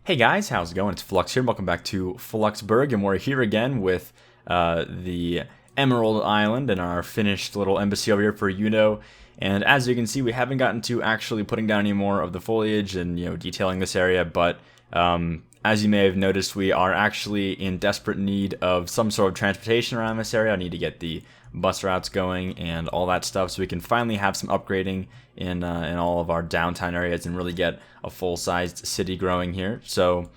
Hey guys, how's it going? It's Flux here. Welcome back to Fluxburgh, and we're here again with the Emerald Island and our finished little embassy over here for Uno. And as you can see, we haven't gotten to actually putting down any more of the foliage and detailing this area. But as you may have noticed, we are actually in desperate need of some sort of transportation around this area. I need to get the bus routes going and all that stuff, so we can finally have some upgrading in all of our downtown areas and really get a full-sized city growing here. So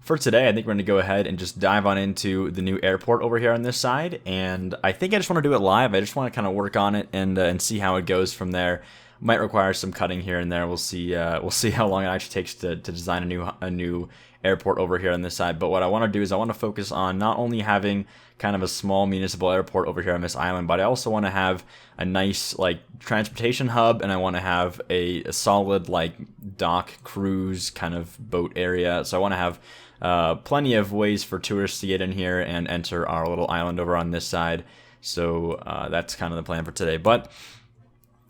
for today, I think we're going to go ahead and just dive on into the new airport over here on this side. And I think I just want to do it live. I just want to kind of work on it and see how it goes from there. Might require some cutting here and there. We'll see how long it actually takes to design a new airport over here on this side. But what I want to do is I want to focus on not only having kind of a small municipal airport over here on this island, but I also want to have a nice transportation hub, and I want to have a solid dock cruise kind of boat area. So I want to have plenty of ways for tourists to get in here and enter our little island over on this side. So that's kind of the plan for today. But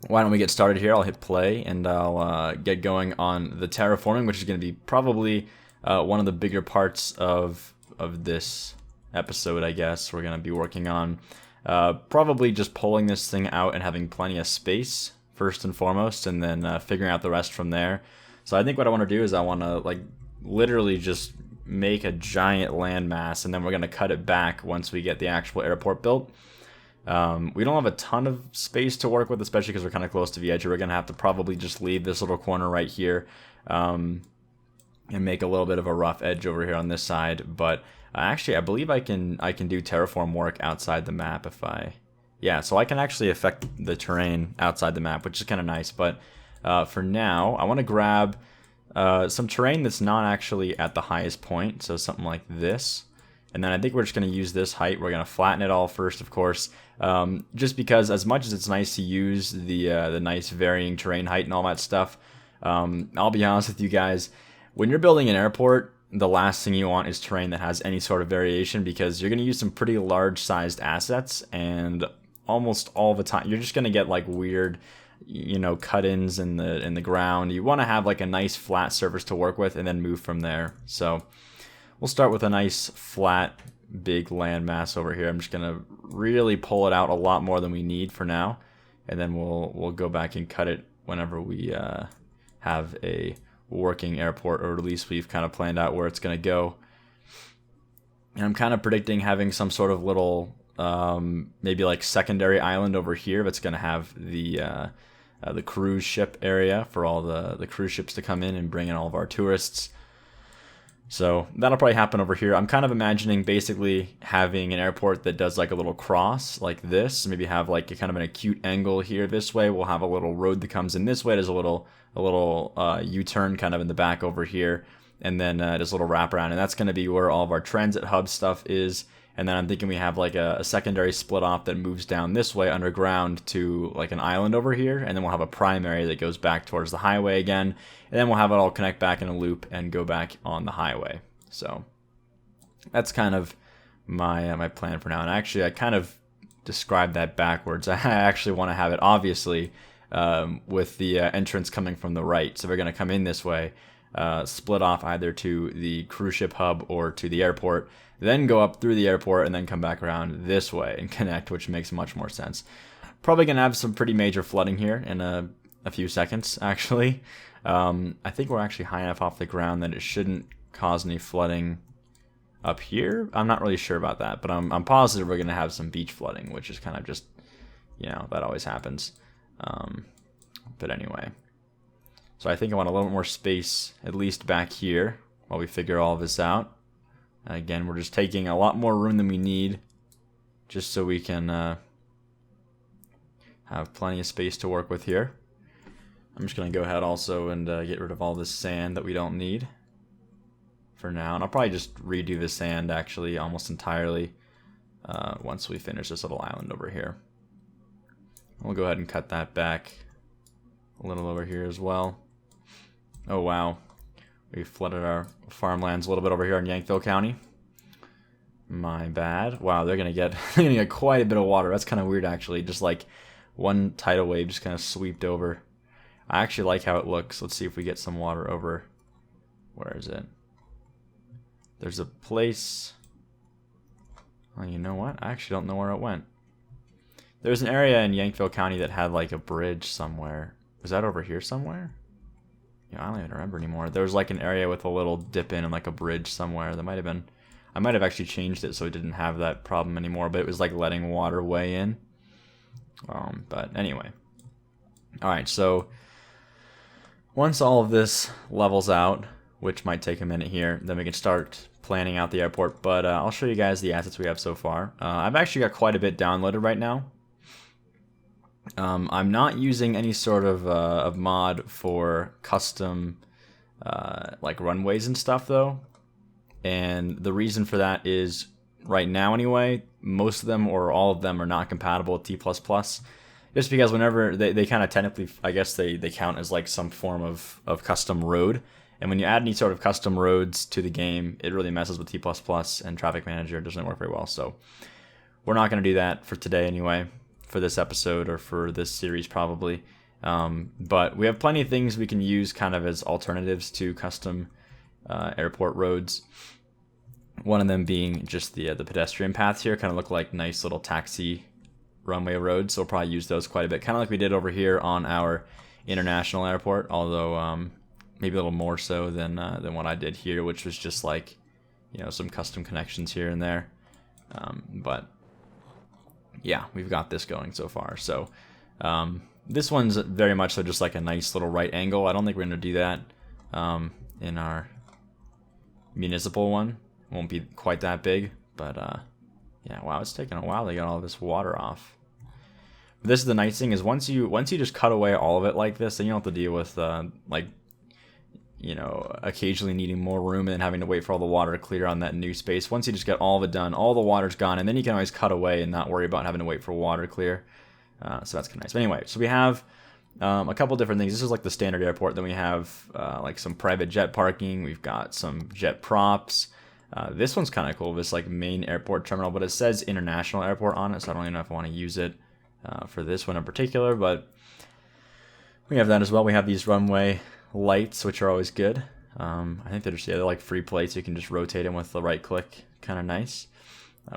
why don't we get started here? I'll hit play and I'll get going on the terraforming, which is going to be probably one of the bigger parts of this episode, I guess. We're going to be working on probably just pulling this thing out and having plenty of space first and foremost, and then figuring out the rest from there. So I think what I want to do is I want to literally just make a giant landmass, and then we're going to cut it back once we get the actual airport built. We don't have a ton of space to work with, especially because we're kind of close to the edge. We're going to have to probably just leave this little corner right here and make a little bit of a rough edge over here on this side. But actually, I believe I can do terraform work outside the map if so I can actually affect the terrain outside the map, which is kind of nice. But for now, I want to grab some terrain that's not actually at the highest point, so something like this. And then I think we're just going to use this height. We're going to flatten it all first, of course, just because as much as it's nice to use the nice varying terrain height and all that stuff, I'll be honest with you guys, when you're building an airport, the last thing you want is terrain that has any sort of variation, because you're going to use some pretty large-sized assets, and almost all the time you're just going to get weird, cut-ins in the ground. You want to have a nice flat surface to work with and then move from there. So we'll start with a nice flat big landmass over here. I'm just going to really pull it out a lot more than we need for now, and then we'll go back and cut it whenever we have a working airport, or at least we've kind of planned out where it's going to go. And I'm kind of predicting having some sort of little maybe secondary island over here that's going to have the cruise ship area for all the cruise ships to come in and bring in all of our tourists. So that'll probably happen over here. I'm kind of imagining basically having an airport that does a little cross like this. Maybe have kind of an acute angle here this way. We'll have a little road that comes in this way. There's a little U-turn kind of in the back over here, and then just a little wraparound. And that's going to be where all of our transit hub stuff is. And then I'm thinking we have a secondary split off that moves down this way underground to an island over here, and then we'll have a primary that goes back towards the highway again, and then we'll have it all connect back in a loop and go back on the highway. So that's kind of my plan for now. And actually, I kind of described that backwards. I actually want to have it obviously with the entrance coming from the right. So we're going to come in this way, split off either to the cruise ship hub or to the airport, then go up through the airport and then come back around this way and connect, which makes much more sense. Probably going to have some pretty major flooding here in a few seconds, actually. I think we're actually high enough off the ground that it shouldn't cause any flooding up here. I'm not really sure about that, but I'm positive we're going to have some beach flooding, which is kind of just, that always happens. But anyway, so I think I want a little bit more space, at least back here, while we figure all of this out. Again, we're just taking a lot more room than we need, just so we can have plenty of space to work with here. I'm just going to go ahead also and get rid of all this sand that we don't need for now. And I'll probably just redo the sand actually almost entirely once we finish this little island over here. We'll go ahead and cut that back a little over here as well. Oh wow, we flooded our farmlands a little bit over here in Yankville County. My bad. Wow, they're gonna get quite a bit of water. That's kind of weird actually. Just one tidal wave just kind of swept over. I actually like how it looks. Let's see if we get some water over. Where is it? There's a place... Oh, you know what? I actually don't know where it went. There's an area in Yankville County that had like a bridge somewhere. Was that over here somewhere? Yeah, I don't even remember anymore. There was like an area with a little dip in and like a bridge somewhere. That might have been... I might have actually changed it so it didn't have that problem anymore, but it was like letting water way in. But anyway. Alright, so once all of this levels out, which might take a minute here, then we can start planning out the airport. But I'll show you guys the assets we have so far. I've actually got quite a bit downloaded right now. I'm not using any sort of mod for custom like runways and stuff though. And the reason for that is, right now anyway, most of them or all of them are not compatible with T++. Just because whenever they kind of technically, I guess they count as like some form of custom road. And when you add any sort of custom roads to the game, it really messes with T++ and Traffic Manager. It doesn't work very well. So we're not going to do that for today anyway, for this episode or for this series probably. But we have plenty of things we can use kind of as alternatives to custom airport roads. One of them being just the pedestrian paths here, kind of look like nice little taxi runway roads. So we'll probably use those quite a bit, kind of like we did over here on our international airport. Although maybe a little more so than what I did here, which was just like, you know, some custom connections here and there. But yeah, we've got this going so far. So this one's very much so just like a nice little right angle. I don't think we're going to do that in our municipal one. It won't be quite that big, but yeah, wow, it's taking a while to get all this water off. This is the nice thing, is once you just cut away all of it like this, then you don't have to deal with like, you know, occasionally needing more room and having to wait for all the water to clear on that new space. Once you just get all of it done, all the water's gone, and then you can always cut away and not worry about having to wait for water to clear. So that's kind of nice. But anyway, so we have a couple different things. This is like the standard airport. Then we have like some private jet parking. We've got some jet props. This one's kind of cool, this like main airport terminal, but it says international airport on it, so I don't even know if I want to use it for this one in particular, but we have that as well. We have these runway lights, which are always good. I think they're just, yeah, they're like free plates. You can just rotate them with the right click. Kind of nice.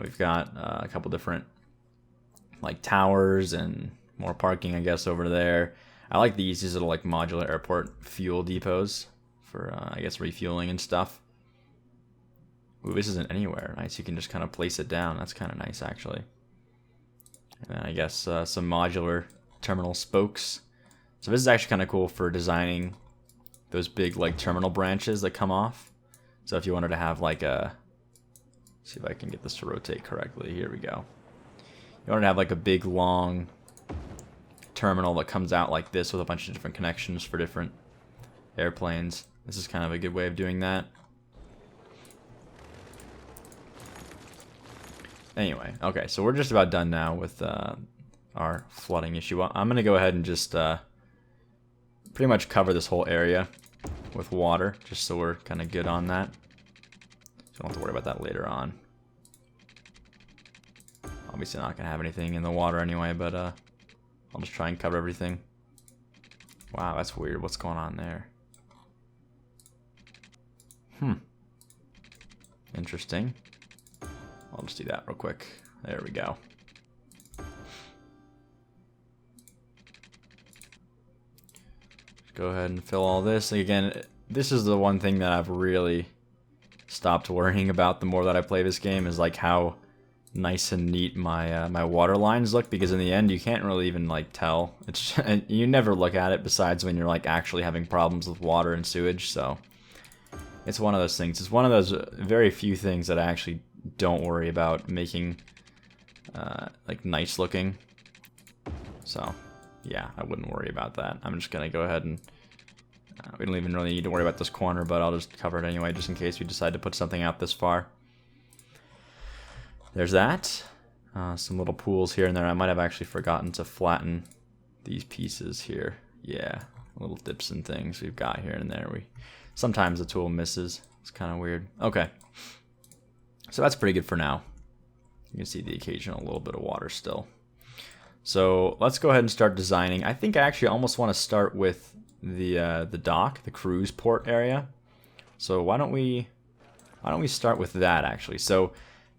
We've got a couple different like towers and more parking, I guess, over there. I like these little like modular airport fuel depots for, I guess, refueling and stuff. Ooh, this isn't anywhere. Nice, you can just kind of place it down. That's kind of nice, actually. And then I guess some modular terminal spokes. So this is actually kind of cool for designing those big like terminal branches that come off. So if you wanted to have like a... see if I can get this to rotate correctly. Here we go. You wanted to have like a big long terminal that comes out like this with a bunch of different connections for different airplanes. This is kind of a good way of doing that. Anyway, okay, so we're just about done now with our flooding issue. I'm going to go ahead and just pretty much cover this whole area with water, just so we're kind of good on that. So don't have to worry about that later on. Obviously not going to have anything in the water anyway, but I'll just try and cover everything. Wow, that's weird. What's going on there? Interesting. I'll just do that real quick. There we go. Just go ahead and fill all this. Again, this is the one thing that I've really stopped worrying about the more that I play this game, is like how nice and neat my my water lines look, because in the end you can't really even like tell. It's you never look at it besides when you're like actually having problems with water and sewage. So it's one of those things. It's one of those very few things that I actually don't worry about making like nice looking. So yeah, I wouldn't worry about that. I'm just gonna go ahead and we don't even really need to worry about this corner, but I'll just cover it anyway just in case we decide to put something out this far. There's that. Some little pools here and there. I might have actually forgotten to flatten these pieces here. Yeah, little dips and things we've got here and there. Sometimes the tool misses. It's kind of weird. Okay. So that's pretty good for now. You can see the occasional little bit of water still. So let's go ahead and start designing. I think I actually almost want to start with the dock, the cruise port area. So why don't we Why don't we start with that, actually? So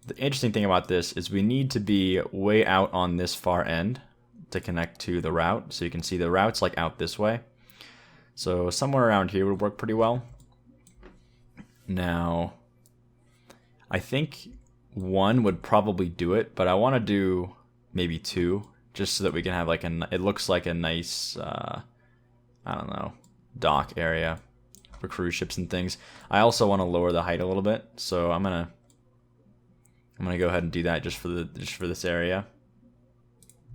the interesting thing about this is we need to be way out on this far end to connect to the route. So you can see the route's like out this way. So somewhere around here would work pretty well. Now, I think 1 would probably do it, but I want to do maybe 2, just so that we can have like it looks like a nice, I don't know, dock area for cruise ships and things. I also want to lower the height a little bit, so I'm gonna go ahead and do that just for this area.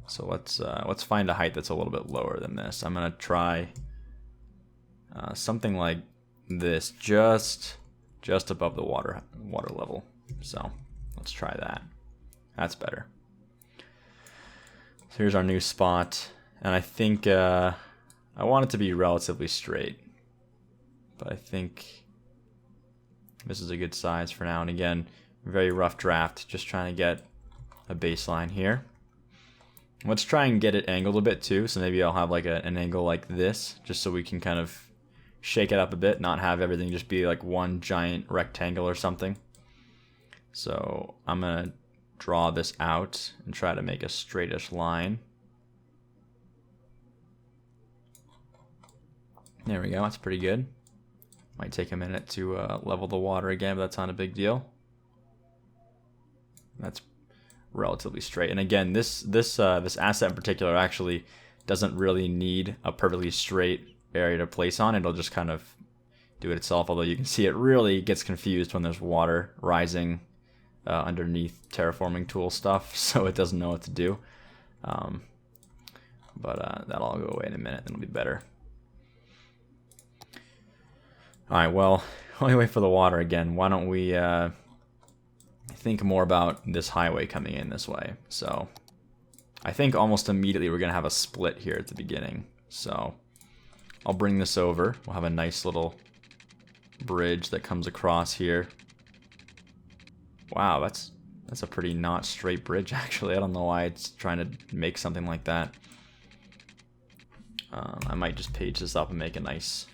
So let's find a height that's a little bit lower than this. I'm gonna try something like this, just above the water level. So let's try that. That's better. So here's our new spot, and I think I want it to be relatively straight, but I think this is a good size for now. And again, very rough draft, just trying to get a baseline here. Let's try and get it angled a bit too, so maybe I'll have like an angle like this, just so we can kind of shake it up a bit, not have everything just be like one giant rectangle or something. So I'm gonna draw this out and try to make a straightish line. There we go, that's pretty good. Might take a minute to level the water again, but that's not a big deal. That's relatively straight. And again, this asset in particular actually doesn't really need a perfectly straight area to place on. It'll just kind of do it itself, although you can see it really gets confused when there's water rising underneath terraforming tool stuff, so it doesn't know what to do. But that'll all go away in a minute, and it'll be better. Alright, well, while we wait for the water again, why don't we think more about this highway coming in this way. So I think almost immediately we're going to have a split here at the beginning. So I'll bring this over. We'll have a nice little bridge that comes across here. Wow, that's a pretty not straight bridge, actually. I don't know why it's trying to make something like that. I might just page this up and make a nice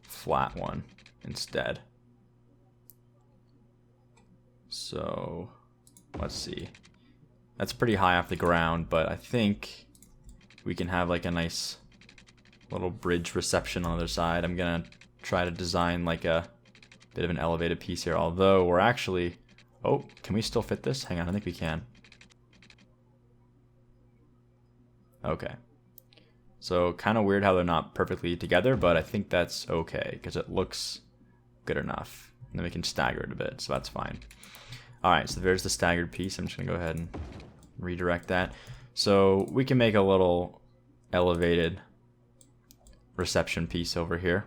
flat one instead. So let's see. That's pretty high off the ground, but I think we can have like a nice little bridge reception on the other side. I'm gonna try to design like a bit of an elevated piece here, although we're actually... Oh, can we still fit this? Hang on, I think we can. Okay. So kind of weird how they're not perfectly together, but I think that's okay because it looks good enough. And then we can stagger it a bit, so that's fine. Alright, so there's the staggered piece. I'm just going to go ahead and redirect that. So we can make a little elevated reception piece over here.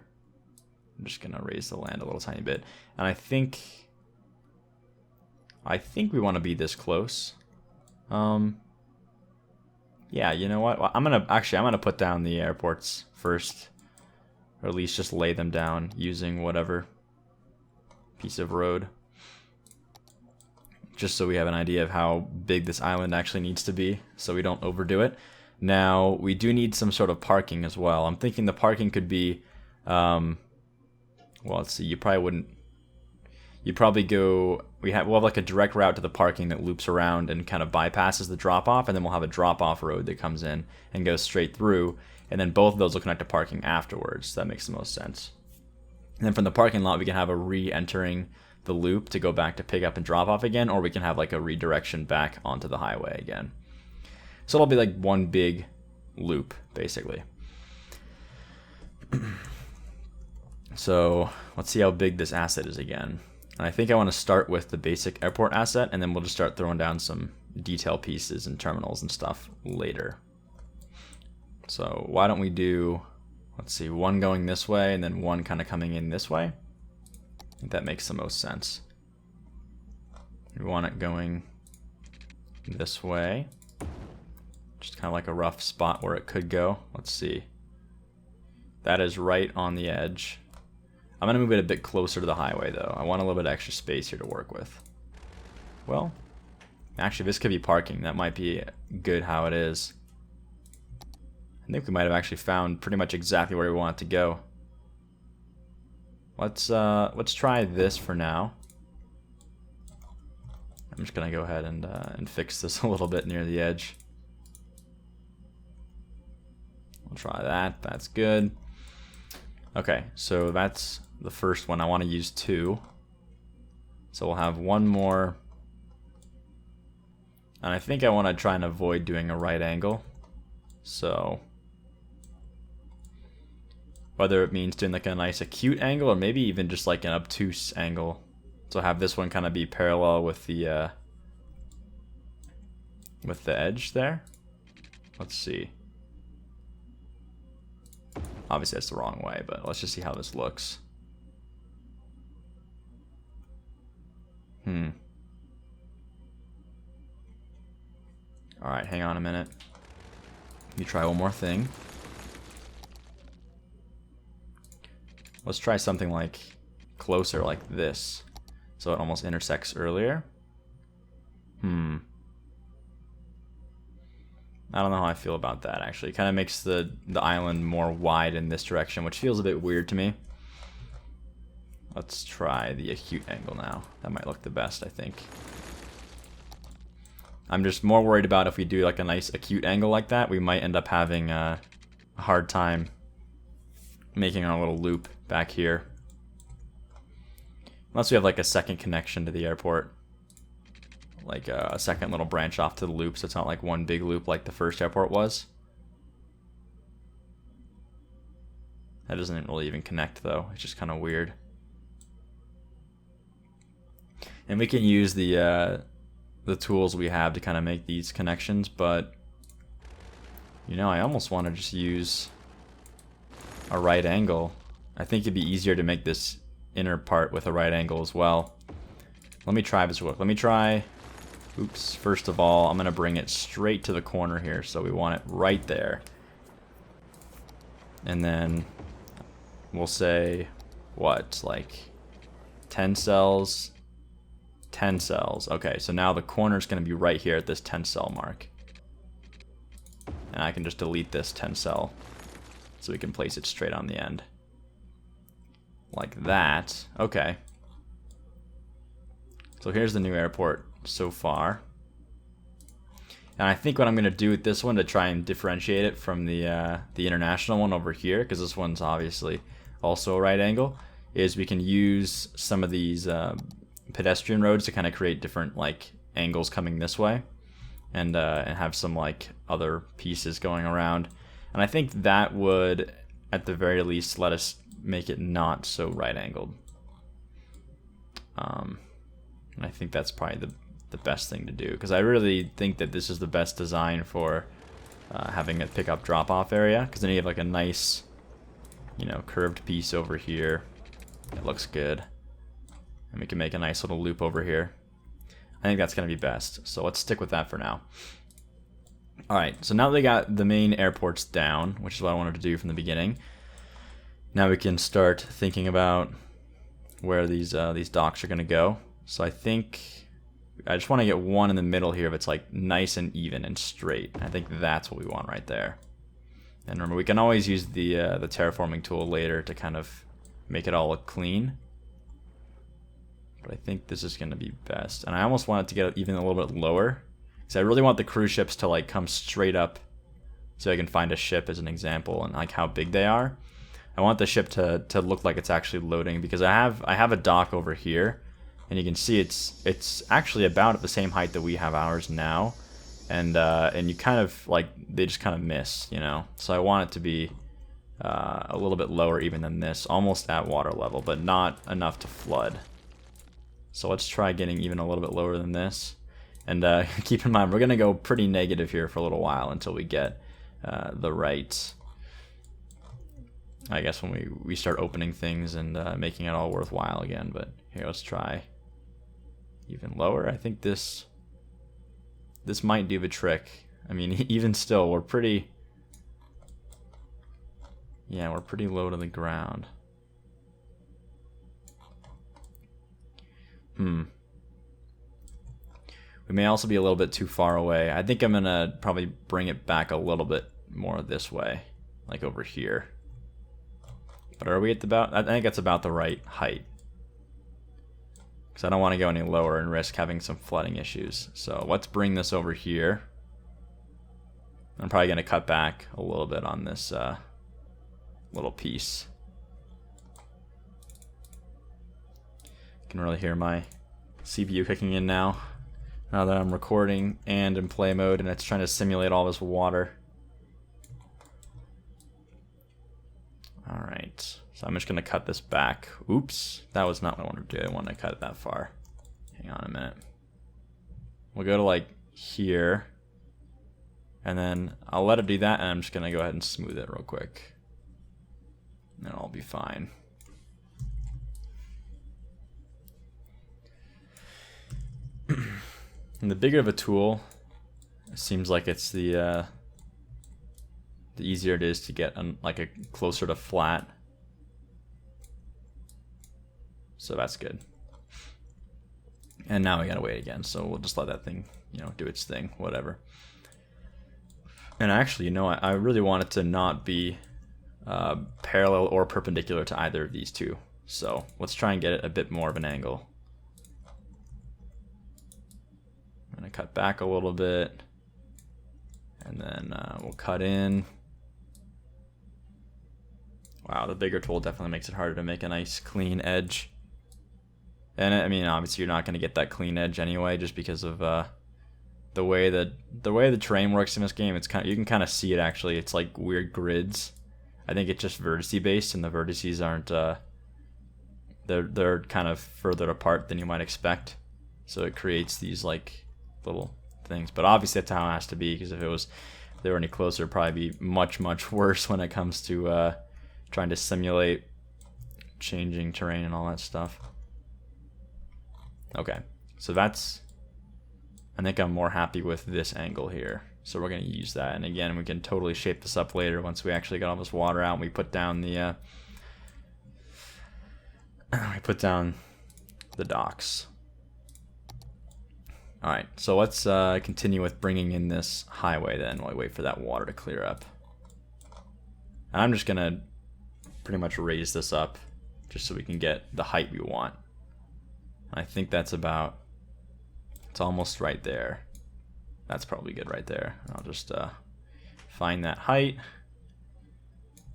I'm just going to raise the land a little tiny bit. And I think we want to be this close. Yeah, you know what? I'm gonna put down the airports first, or at least just lay them down using whatever piece of road, just so we have an idea of how big this island actually needs to be, so we don't overdo it. Now we do need some sort of parking as well. I'm thinking the parking could be, well, let's see. You probably wouldn't. You probably go. We'll have like a direct route to the parking that loops around and kind of bypasses the drop off, and then we'll have a drop off road that comes in and goes straight through, and then both of those will connect to parking afterwards. That makes the most sense. And then from the parking lot, we can have a re-entering the loop to go back to pick up and drop off again, or we can have like a redirection back onto the highway again. So it'll be like one big loop, basically. So let's see how big this asset is again. And I think I want to start with the basic airport asset, and then we'll just start throwing down some detail pieces and terminals and stuff later. So why don't we do, let's see, one going this way and then one kind of coming in this way. I think that makes the most sense. We want it going this way. Just kind of like a rough spot where it could go. Let's see. That is right on the edge. I'm going to move it a bit closer to the highway, though. I want a little bit of extra space here to work with. Well, actually, this could be parking. That might be good how it is. I think we might have actually found pretty much exactly where we want it to go. Let's try this for now. I'm just gonna go ahead and fix this a little bit near the edge. We'll try that. That's good. Okay, so that's the first one. I want to use 2. So we'll have one more. And I think I want to try and avoid doing a right angle. So whether it means doing like a nice acute angle or maybe even just like an obtuse angle. So have this one kind of be parallel with the edge there. Let's see. Obviously that's the wrong way, but let's just see how this looks. Alright, hang on a minute. Let me try one more thing. Let's try something like closer like this. So it almost intersects earlier. I don't know how I feel about that actually. It kind of makes the island more wide in this direction, which feels a bit weird to me. Let's try the acute angle now. That might look the best, I think. I'm just more worried about if we do like a nice acute angle like that, we might end up having a hard time making our little loop back here. Unless we have like a second connection to the airport. Like a second little branch off to the loop, so it's not like one big loop like the first airport was. That doesn't really even connect though, it's just kind of weird. And we can use the tools we have to kind of make these connections, but you know, I almost want to just use a right angle. I think it'd be easier to make this inner part with a right angle as well. Let me try this real quick. Let me try. Oops, first of all, I'm going to bring it straight to the corner here, so we want it right there. And then we'll say, what, like 10 cells, 10 cells. Okay, so now the corner is going to be right here at this 10 cell mark. And I can just delete this 10 cell so we can place it straight on the end. Like that. Okay. So here's the new airport so far. And I think what I'm going to do with this one to try and differentiate it from the international one over here, because this one's obviously also a right angle, is we can use some of these pedestrian roads to kind of create different like angles coming this way, and have some like other pieces going around. And I think that would at the very least let us make it not so right angled. And I think that's probably the best thing to do, because I really think that this is the best design for having a pickup drop-off area, because then you have like a nice, you know, curved piece over here. It looks good, and we can make a nice little loop over here. I think that's going to be best, so let's stick with that for now. Alright, so now that we got the main airports down, which is what I wanted to do from the beginning, now we can start thinking about where these docks are going to go. So I think I just want to get one in the middle here if it's like nice and even and straight. I think that's what we want right there. And remember, we can always use the terraforming tool later to kind of make it all look clean. But I think this is going to be best. And I almost want it to get even a little bit lower, because I really want the cruise ships to like come straight up, so I can find a ship as an example and like how big they are. I want the ship to look like it's actually loading, because I have a dock over here. And you can see it's actually about at the same height that we have ours now, and you kind of like, they just kind of miss, you know. So I want it to be a little bit lower even than this, almost at water level, but not enough to flood. So let's try getting even a little bit lower than this, and keep in mind we're gonna go pretty negative here for a little while until we get the right. I guess when we start opening things and making it all worthwhile again. But here, let's try even lower. I think this might do the trick. I mean, even still, we're pretty low to the ground. We may also be a little bit too far away. I think I'm gonna probably bring it back a little bit more this way, like over here. But are we at about, I think that's about the right height. because I don't want to go any lower and risk having some flooding issues. So let's bring this over here. I'm probably going to cut back a little bit on this little piece. You can really hear my CPU kicking in now that I'm recording and in play mode, and it's trying to simulate all this water. Alright, so I'm just going to cut this back. Oops, that was not what I wanted to do. I wanted to cut it that far. Hang on a minute. We'll go to like here, and then I'll let it do that, and I'm just going to go ahead and smooth it real quick. And I'll be fine. And the bigger of a tool, it seems like it's the easier it is to get like a closer to flat. So that's good. And now we gotta wait again, so we'll just let that thing, you know, do its thing, whatever. And actually, you know, I really want it to not be parallel or perpendicular to either of these two. So let's try and get it a bit more of an angle. I'm gonna cut back a little bit, and then we'll cut in. Wow, the bigger tool definitely makes it harder to make a nice clean edge. And I mean, obviously you're not gonna get that clean edge anyway, just because of the way the terrain works in this game. It's you can kind of see it actually. It's like weird grids. I think it's just vertice based, and the vertices aren't. They're kind of further apart than you might expect, so it creates these like little things. But obviously that's how it has to be, because if they were any closer, it'd probably be much worse when it comes to trying to simulate changing terrain and all that stuff. Okay, so that's, I think I'm more happy with this angle here, so we're going to use that. And again, we can totally shape this up later once we actually get all this water out and we put down the docks. Alright, so let's continue with bringing in this highway then while we wait for that water to clear up. And I'm just going to pretty much raise this up just so we can get the height we want. I think that's about, it's almost right there. That's probably good right there. I'll just find that height,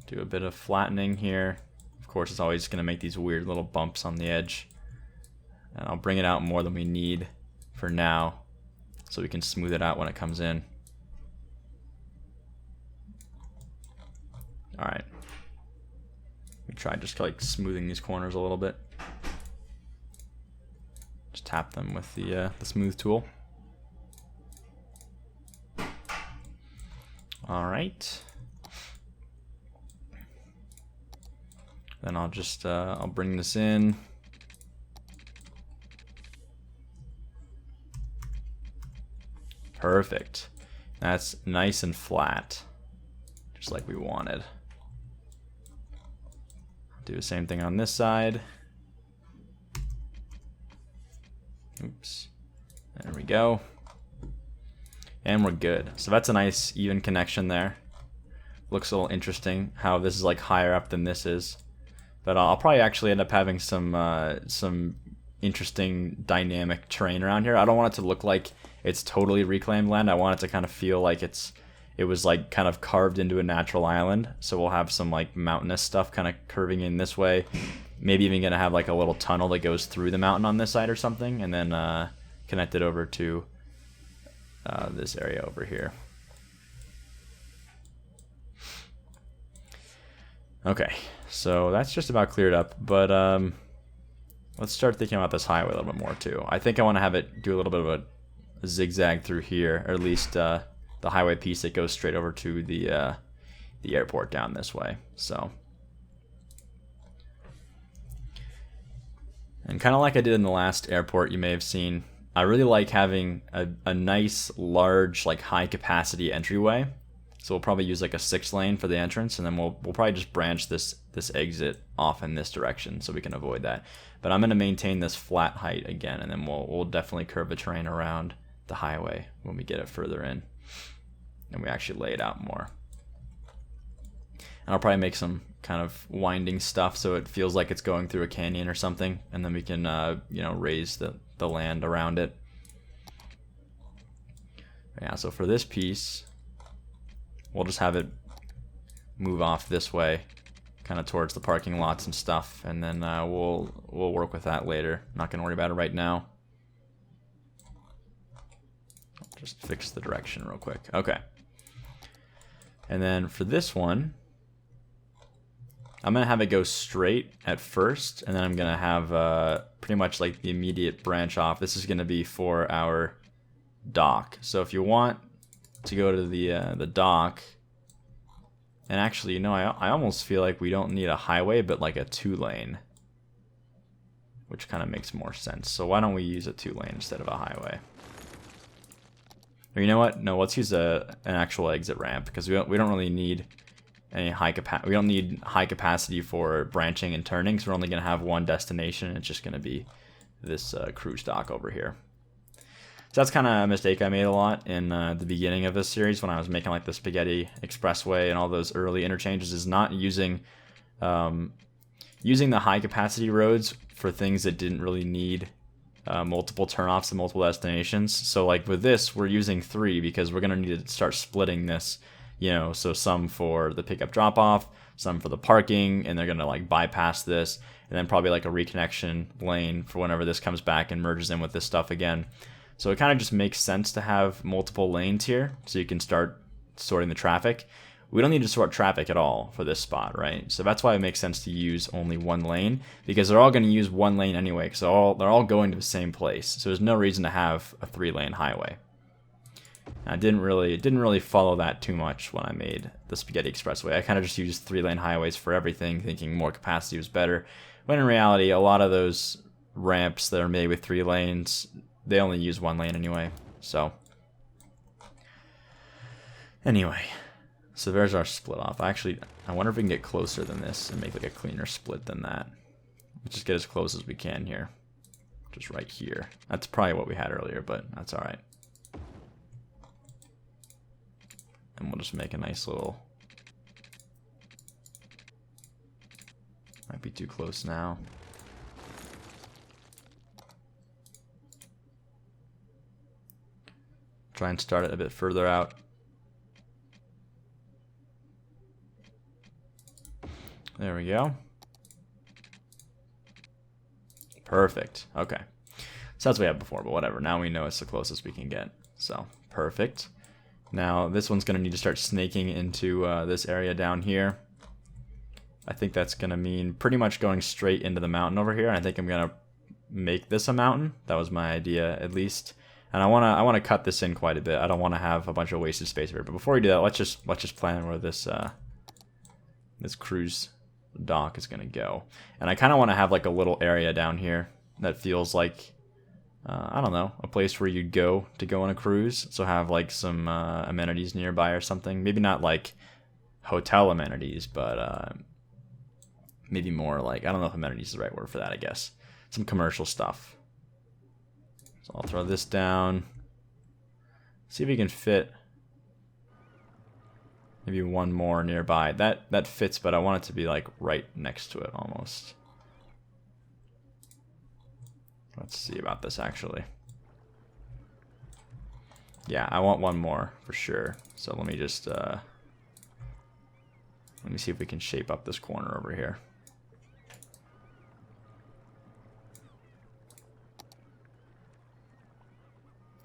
do a bit of flattening here. Of course, it's always going to make these weird little bumps on the edge. And I'll bring it out more than we need for now, so we can smooth it out when it comes in. Alright. We try just like smoothing these corners a little bit. Just tap them with the smooth tool. Alright. Then I'll just I'll bring this in. Perfect. That's nice and flat, just like we wanted. Do the same thing on this side. Oops. There we go. And we're good. So that's a nice even connection there. Looks a little interesting how this is like higher up than this is. But I'll probably actually end up having some interesting dynamic terrain around here. I don't want it to look like it's totally reclaimed land. I want it to kind of feel like it was like kind of carved into a natural island. So we'll have some like mountainous stuff kind of curving in this way. Maybe even gonna have like a little tunnel that goes through the mountain on this side or something, and then connect it over to this area over here. Okay, so that's just about cleared up, but let's start thinking about this highway a little bit more too. I think I want to have it do a little bit of a zigzag through here, or at least the highway piece that goes straight over to the airport down this way. So, and kind of like I did in the last airport, you may have seen, I really like having a nice, large, like high capacity entryway. So we'll probably use like a 6-lane for the entrance, and then we'll probably just branch this exit off in this direction so we can avoid that. But I'm going to maintain this flat height again, and then we'll definitely curve the terrain around the highway when we get it further in and we actually lay it out more. And I'll probably make some kind of winding stuff so it feels like it's going through a canyon or something, and then we can you know, raise the land around it. Yeah, so for this piece, we'll just have it move off this way, kind of towards the parking lots and stuff, and then we'll work with that later. Not gonna worry about it right now. Just fix the direction real quick. Okay. And then for this one, I'm gonna have it go straight at first, and then I'm gonna have pretty much like the immediate branch off. This is gonna be for our dock. So if you want to go to the dock, and actually, you know, I almost feel like we don't need a highway, but like a 2-lane, which kind of makes more sense. So why don't we use a 2-lane instead of a highway? Or you know what? No, let's use an actual exit ramp, because we don't really need any we don't need high capacity for branching and turning, so we're only going to have one destination, and it's just going to be this cruise dock over here. So that's kind of a mistake I made a lot in the beginning of this series when I was making like the Spaghetti Expressway and all those early interchanges, is not using using the high capacity roads for things that didn't really need multiple turnoffs and multiple destinations. So like with this, we're using 3 because we're going to need to start splitting this, you know, so some for the pickup drop off, some for the parking, and they're going to like bypass this, and then probably like a reconnection lane for whenever this comes back and merges in with this stuff again. So it kind of just makes sense to have multiple lanes here so you can start sorting the traffic. We don't need to sort traffic at all for this spot, right? So that's why it makes sense to use only 1 lane, because they're all going to use 1 lane anyway, because they're all going to the same place. So there's no reason to have a 3-lane highway. I didn't really follow that too much when I made the Spaghetti Expressway. I kind of just used 3-lane highways for everything, thinking more capacity was better. When in reality, a lot of those ramps that are made with 3 lanes, they only use 1 lane anyway. So anyway, so there's our split off. Actually, I wonder if we can get closer than this and make like a cleaner split than that. Let's just get as close as we can here. Just right here. That's probably what we had earlier, but that's all right. And we'll just make a nice little... Might be too close now. Try and start it a bit further out. There we go. Perfect. Okay. So that's what we had before, but whatever. Now we know it's the closest we can get. So, perfect. Now, this one's going to need to start snaking into this area down here. I think that's going to mean pretty much going straight into the mountain over here. I think I'm going to make this a mountain. That was my idea, at least. And I want to cut this in quite a bit. I don't want to have a bunch of wasted space here. But before we do that, let's just plan where this this cruise dock is going to go. And I kind of want to have like a little area down here that feels like I don't know, a place where you'd go to go on a cruise. So have like some amenities nearby or something. Maybe not like hotel amenities, but maybe more like, I don't know if amenities is the right word for that, I guess. Some commercial stuff. So I'll throw this down. See if we can fit maybe one more nearby. That fits, but I want it to be like right next to it almost. Let's see about this actually. Yeah, I want one more for sure. So let me just let me see if we can shape up this corner over here.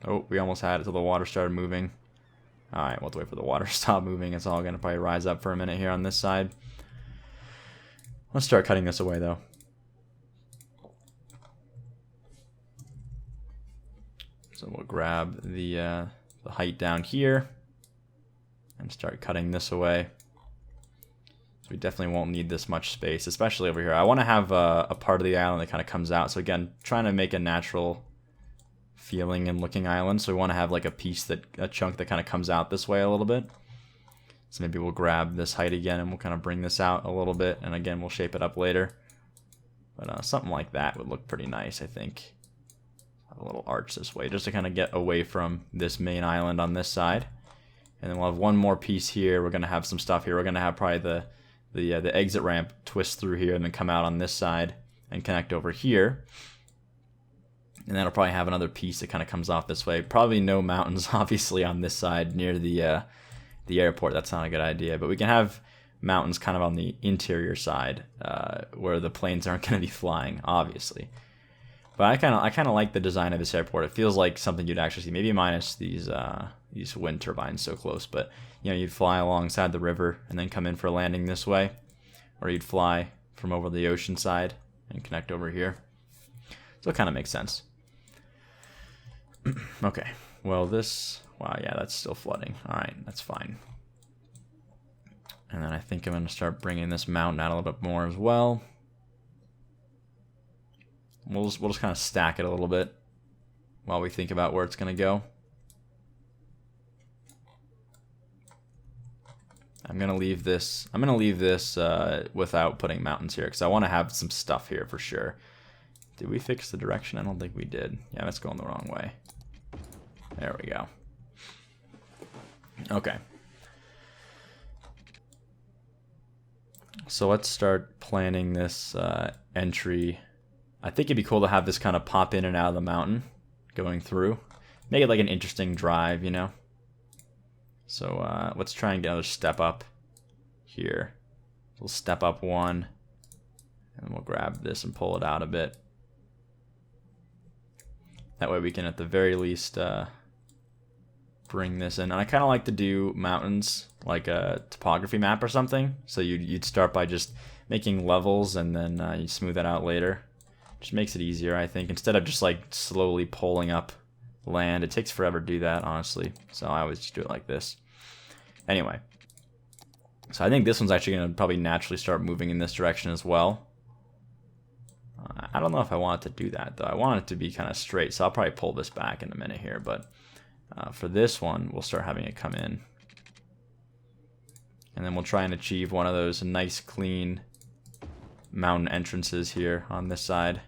Oh, we almost had it till the water started moving. Alright, we'll have to wait for the water to stop moving. It's all going to probably rise up for a minute here on this side. Let's start cutting this away, though. So we'll grab the height down here and start cutting this away. So we definitely won't need this much space, especially over here. I want to have a part of the island that kind of comes out. So again, trying to make a natural feeling and looking island. So we want to have like a chunk that kind of comes out this way a little bit. So maybe we'll grab this height again and we'll kind of bring this out a little bit. And again, we'll shape it up later. But something like that would look pretty nice, I think. Have a little arch this way just to kind of get away from this main island on this side. And then we'll have one more piece here. We're going to have some stuff here. We're going to have probably the exit ramp twist through here and then come out on this side and connect over here. And that'll probably have another piece that kind of comes off this way. Probably no mountains, obviously, on this side near the airport. That's not a good idea. But we can have mountains kind of on the interior side where the planes aren't going to be flying, obviously. But I kind of like the design of this airport. It feels like something you'd actually see, maybe minus these wind turbines so close. But you know, you'd fly alongside the river and then come in for a landing this way, or you'd fly from over the ocean side and connect over here. So it kind of makes sense. Okay, well wow, yeah, that's still flooding. All right, that's fine. And then I think I'm going to start bringing this mountain out a little bit more as well. We'll just kind of stack it a little bit while we think about where it's going to go. I'm going to leave this without putting mountains here because I want to have some stuff here for sure. Did we fix the direction? I don't think we did. Yeah, that's going the wrong way. There we go. Okay. So let's start planning this entry. I think it'd be cool to have this kind of pop in and out of the mountain going through. Make it like an interesting drive, you know? So let's try and get another step up here. We'll step up one, and we'll grab this and pull it out a bit. That way we can, at the very least, bring this in. And I kind of like to do mountains like a topography map or something. So you'd start by just making levels and then you smooth that out later. Just makes it easier, I think. Instead of just like slowly pulling up land. It takes forever to do that, honestly. So I always just do it like this. Anyway. So I think this one's actually going to probably naturally start moving in this direction as well. I don't know if I want it to do that, though. I want it to be kind of straight, so I'll probably pull this back in a minute here. But for this one, we'll start having it come in. And then we'll try and achieve one of those nice, clean mountain entrances here on this side.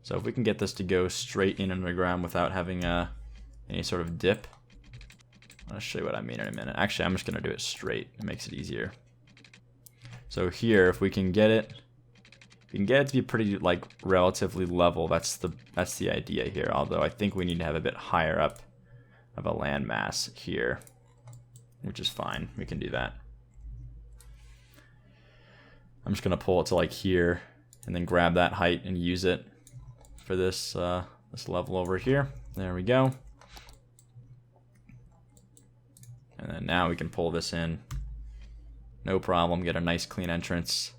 So if we can get this to go straight in underground without having any sort of dip. I'll show you what I mean in a minute. Actually, I'm just going to do it straight. It makes it easier. So here, if we can get it... We can get it to be pretty, like, relatively level. That's the idea here. Although I think we need to have a bit higher up of a landmass here, which is fine. We can do that. I'm just gonna pull it to like here, and then grab that height and use it for this this level over here. There we go. And then now we can pull this in. No problem. Get a nice clean entrance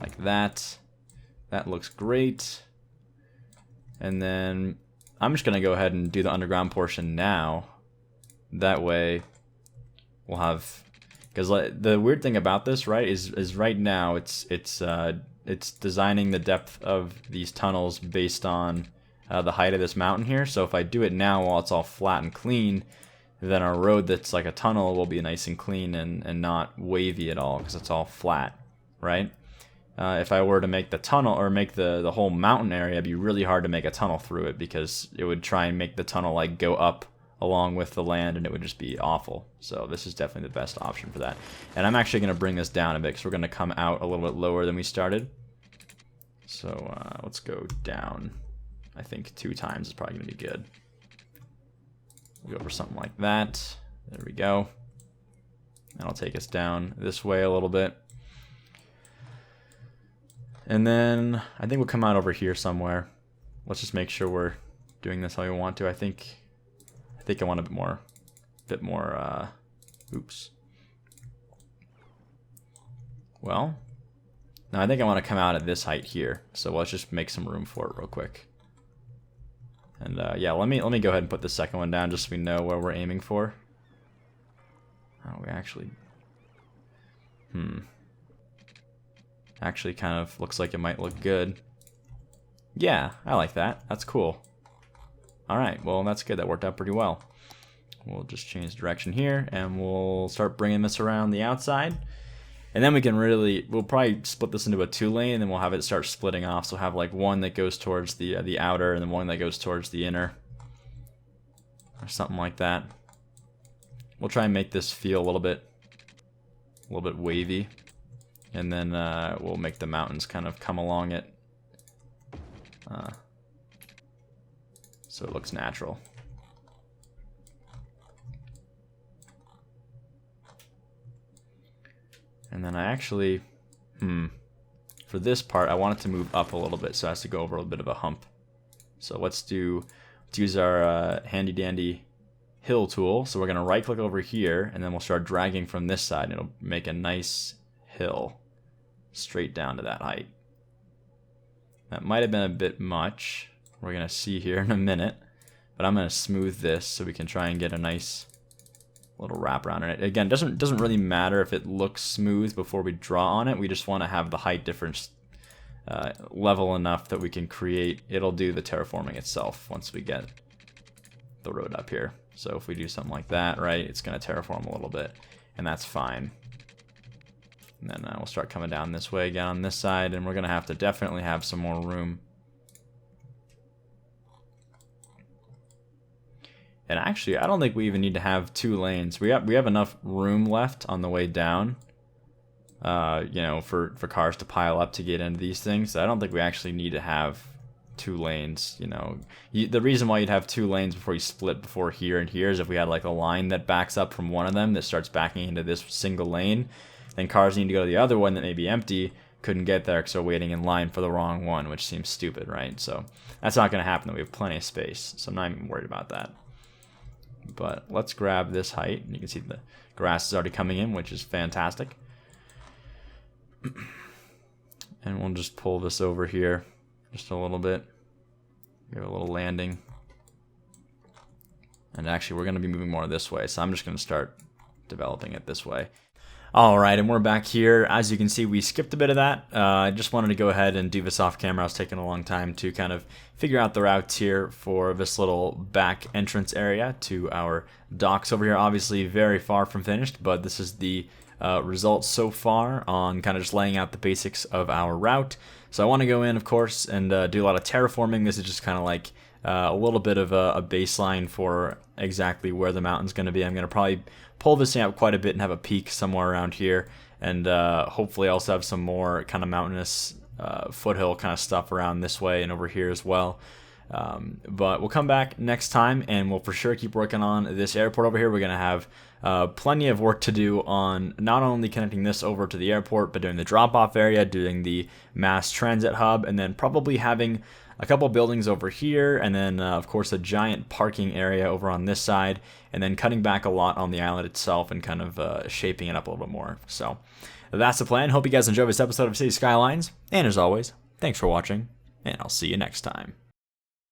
like that. That looks great. And then I'm just going to go ahead and do the underground portion now. That way we'll have... Because the weird thing about this, right, is right now it's designing the depth of these tunnels based on the height of this mountain here. So if I do it now while it's all flat and clean, then our road that's like a tunnel will be nice and clean and not wavy at all because it's all flat, right? If I were to make the tunnel or make the whole mountain area, it'd be really hard to make a tunnel through it because it would try and make the tunnel like go up along with the land and it would just be awful. So this is definitely the best option for that. And I'm actually going to bring this down a bit because we're going to come out a little bit lower than we started. So let's go down. I think 2 times is probably going to be good. We'll go for something like that. There we go. That'll take us down this way a little bit. And then I think we'll come out over here somewhere. Let's just make sure we're doing this how we want to. I think I want a bit more, oops. Well, no, I think I want to come out at this height here. So let's just make some room for it real quick. And yeah, let me go ahead and put the second one down just so we know where we're aiming for. Oh, we actually, actually kind of looks like it might look good. Yeah, I like that. That's cool. Alright, well that's good. That worked out pretty well. We'll just change direction here and we'll start bringing this around the outside. And then we can we'll probably split this into a 2-lane and then we'll have it start splitting off. So we'll have like one that goes towards the outer and then one that goes towards the inner. Or something like that. We'll try and make this feel a little bit wavy. And then we'll make the mountains kind of come along it. So it looks natural. And then I actually, for this part, I want it to move up a little bit, so it has to go over a bit of a hump. So let's use our handy dandy hill tool. So we're gonna right click over here, and then we'll start dragging from this side, and it'll make a nice hill straight down to that height. That might have been a bit much. We're gonna see here in a minute, but I'm gonna smooth this so we can try and get a nice little wrap around it. Again, doesn't really matter if it looks smooth before we draw on it. We just want to have the height difference level enough that we can create. It'll do the terraforming itself once we get the road up here. So if we do something like that, right, it's going to terraform a little bit, and that's fine. And then we'll start coming down this way again on this side, and we're going to have to definitely have some more room. And actually, I don't think we even need to have 2 lanes. We have enough room left on the way down, you know, for cars to pile up to get into these things. So I don't think we actually need to have 2 lanes. You know, the reason why you'd have 2 lanes before you split before here and here is if we had like a line that backs up from one of them that starts backing into this single lane, then cars need to go to the other one that may be empty. Couldn't get there because they're waiting in line for the wrong one, which seems stupid, right? So that's not going to happen. We have plenty of space, so I'm not even worried about that. But let's grab this height. You can see the grass is already coming in, which is fantastic. And we'll just pull this over here just a little bit. Give it a little landing. And actually, we're going to be moving more this way, so I'm just going to start developing it this way. Alright, and we're back here. As you can see, we skipped a bit of that. I just wanted to go ahead and do this off camera. I was taking a long time to kind of figure out the routes here for this little back entrance area to our docks over here. Obviously very far from finished, but this is the results so far on kind of just laying out the basics of our route. So I want to go in, of course, and do a lot of terraforming. This is just kind of like a little bit of a baseline for exactly where the mountain's going to be. I'm going to probably pull this out quite a bit and have a peak somewhere around here, and hopefully also have some more kind of mountainous foothill kind of stuff around this way and over here as well. But we'll come back next time, and we'll for sure keep working on this airport over here. We're going to have plenty of work to do on not only connecting this over to the airport, but doing the drop-off area, doing the mass transit hub, and then probably having a couple buildings over here, and then of course a giant parking area over on this side, and then cutting back a lot on the island itself and kind of shaping it up a little bit more. So that's the plan. Hope you guys enjoyed this episode of City Skylines, and as always, thanks for watching, and I'll see you next time.